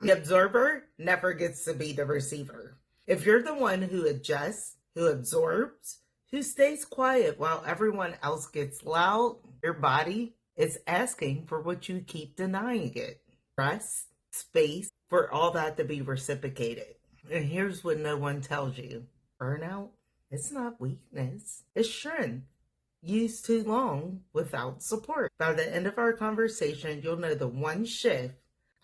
The absorber never gets to be the receiver. If you're the one who adjusts, who absorbs, who stays quiet while everyone else gets loud, your body is asking for what you keep denying it. Rest, space, for all that to be reciprocated. And here's what no one tells you. Burnout, it's not weakness, it's strength. Used too long without support. By the end of our conversation, you'll know the one shift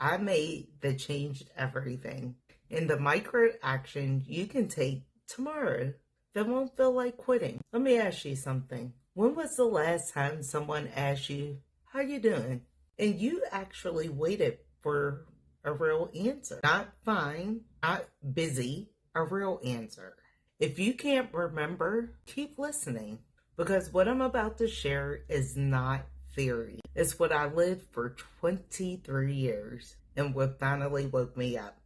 I made that changed everything. And the micro action you can take tomorrow that won't feel like quitting. Let me ask you something. When was the last time someone asked you, how you doing? And you actually waited for a real answer. Not fine, not busy, a real answer. If you can't remember, keep listening. Because what I'm about to share is not theory. It's what I lived for 23 years and what finally woke me up.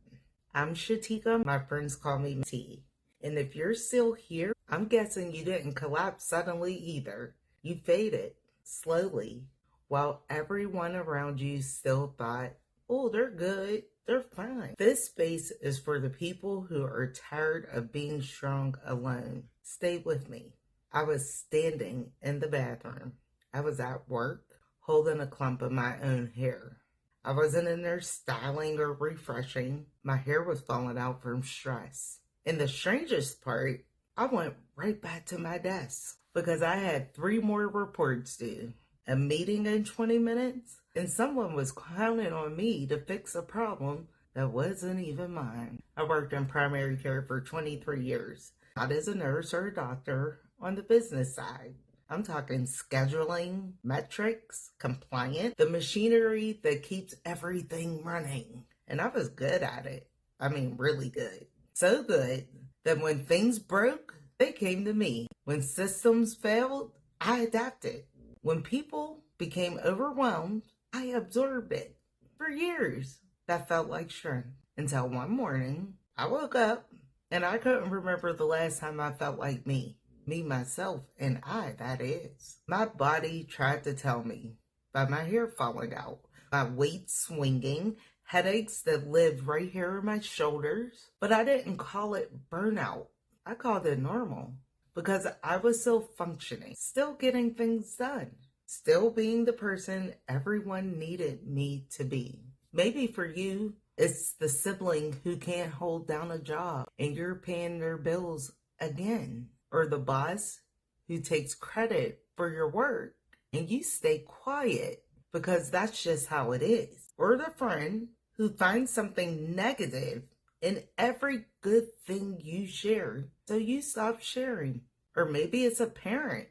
I'm Shatica. My friends call me Myss T. And if you're still here, I'm guessing you didn't collapse suddenly either. You faded slowly while everyone around you still thought, oh, they're good, they're fine. This space is for the people who are tired of being strong alone. Stay with me. I was standing in the bathroom. I was at work holding a clump of my own hair. I wasn't in there styling or refreshing. My hair was falling out from stress. And the strangest part, I went right back to my desk because I had 3 more reports due, a meeting in 20 minutes, and someone was counting on me to fix a problem that wasn't even mine. I worked in primary care for 23 years, not as a nurse or a doctor, on the business side. I'm talking scheduling, metrics, compliance, the machinery that keeps everything running. And I was good at it. I mean, really good. So good that when things broke, they came to me. When systems failed, I adapted. When people became overwhelmed, I absorbed it. For years, that felt like strength. Until one morning, I woke up and I couldn't remember the last time I felt like me. Me, myself, and I, that is. My body tried to tell me by my hair falling out, my weight swinging, headaches that lived right here in my shoulders. But I didn't call it burnout. I called it normal because I was still functioning, still getting things done, still being the person everyone needed me to be. Maybe for you, it's the sibling who can't hold down a job and you're paying their bills again. Or the boss who takes credit for your work and you stay quiet because that's just how it is. Or the friend who finds something negative in every good thing you share, so you stop sharing. Or maybe it's a parent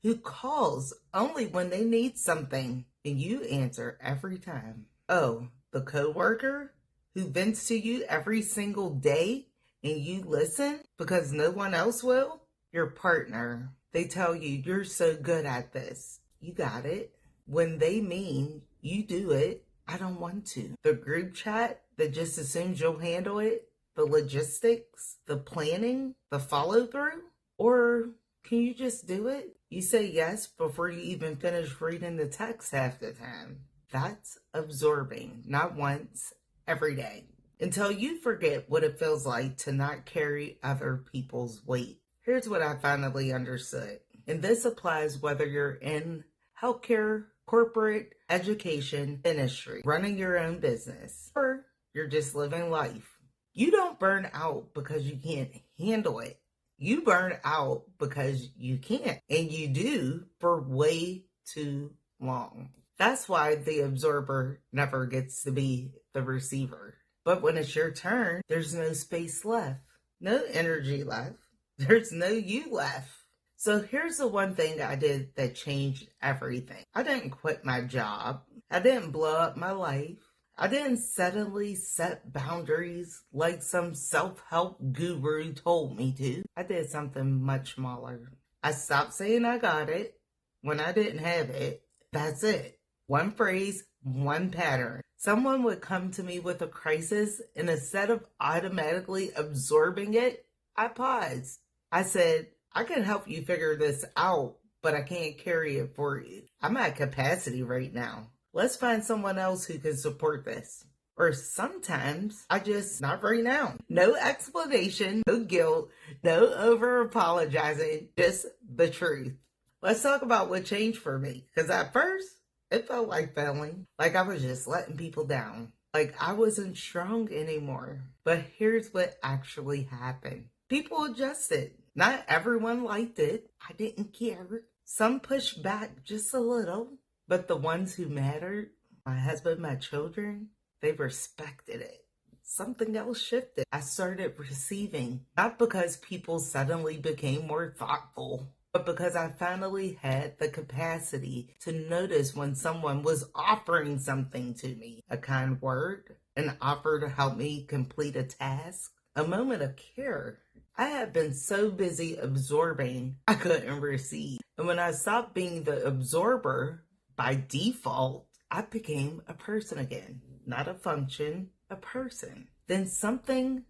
who calls only when they need something and you answer every time. Oh, the coworker who vents to you every single day and you listen because no one else will. Your partner, they tell you you're so good at this. You got it. When they mean you do it, I don't want to. The group chat that just assumes you'll handle it, the logistics, the planning, the follow through, or can you just do it? You say yes before you even finish reading the text half the time. That's absorbing, not once, every day. Until you forget what it feels like to not carry other people's weight. Here's what I finally understood. And this applies whether you're in healthcare, corporate, education, industry, running your own business, or you're just living life. You don't burn out because you can't handle it. You burn out because you can't. And you do for way too long. That's why the absorber never gets to be the receiver. But when it's your turn, there's no space left, no energy left. There's no you left. So here's the one thing I did that changed everything. I didn't quit my job. I didn't blow up my life. I didn't suddenly set boundaries like some self-help guru told me to. I did something much smaller. I stopped saying I got it when I didn't have it. That's it. One phrase, one pattern. Someone would come to me with a crisis, and instead of automatically absorbing it, I paused. I said, I can help you figure this out, but I can't carry it for you. I'm at capacity right now. Let's find someone else who can support this. Or sometimes I just not right now. No explanation, no guilt, no over apologizing, just the truth. Let's talk about what changed for me. Because at first, it felt like failing. Like I was just letting people down. Like I wasn't strong anymore. But here's what actually happened. People adjusted. Not everyone liked it. I didn't care. Some pushed back just a little. But the ones who mattered, my husband, my children, they respected it. Something else shifted. I started receiving, not because people suddenly became more thoughtful, but because I finally had the capacity to notice when someone was offering something to me, a kind word, an offer to help me complete a task, a moment of care. I had been so busy absorbing, I couldn't receive. And when I stopped being the absorber, by default, I became a person again. Not a function, a person. Then something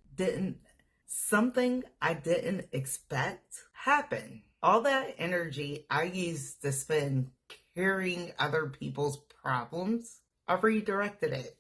I didn't expect happened. All that energy I used to spend carrying other people's problems, I redirected it.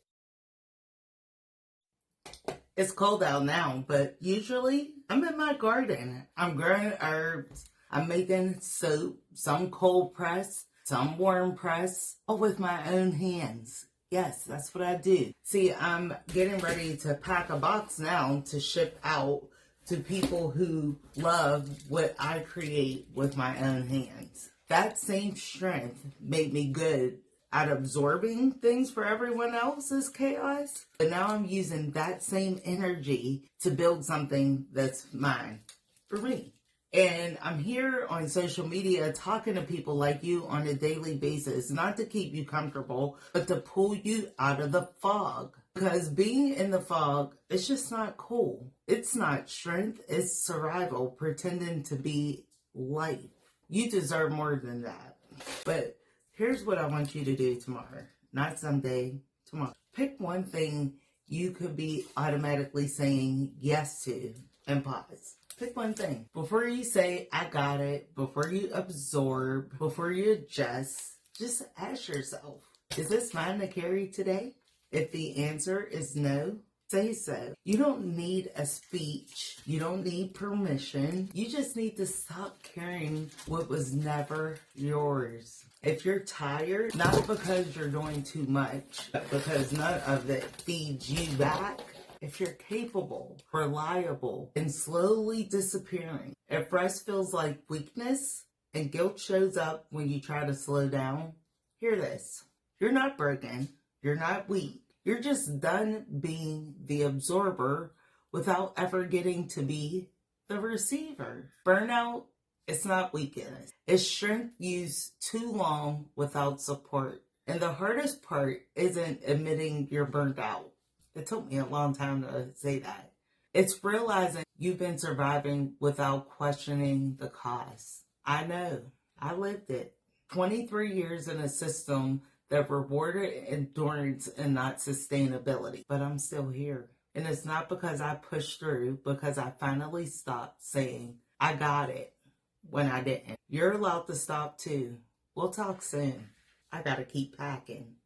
It's cold out now, but usually I'm in my garden. I'm growing herbs. I'm making soap, some cold press, some warm press, all with my own hands. Yes, that's what I do. See, I'm getting ready to pack a box now to ship out to people who love what I create with my own hands. That same strength made me good at absorbing things for everyone else's chaos. But now I'm using that same energy to build something that's mine for me. And I'm here on social media talking to people like you on a daily basis, not to keep you comfortable, but to pull you out of the fog. Because being in the fog, it's just not cool. It's not strength, it's survival, pretending to be life. You deserve more than that. But here's what I want you to do tomorrow, not someday, tomorrow. Pick one thing you could be automatically saying yes to and pause. Pick one thing. Before you say, I got it, before you absorb, before you adjust, just ask yourself, is this mine to carry today? If the answer is no, say so. You don't need a speech. You don't need permission. You just need to stop carrying what was never yours. If you're tired, not because you're doing too much, but because none of it feeds you back, if you're capable, reliable, and slowly disappearing, if rest feels like weakness and guilt shows up when you try to slow down, hear this. You're not broken. You're not weak. You're just done being the absorber without ever getting to be the receiver. Burnout, it's not weakness. It's strength used too long without support. And the hardest part isn't admitting you're burnt out. It took me a long time to say that. It's realizing you've been surviving without questioning the cost. I know. I lived it. 23 years in a system that rewarded endurance and not sustainability. But I'm still here. And it's not because I pushed through, because I finally stopped saying, I got it, when I didn't. You're allowed to stop too. We'll talk soon. I gotta keep packing.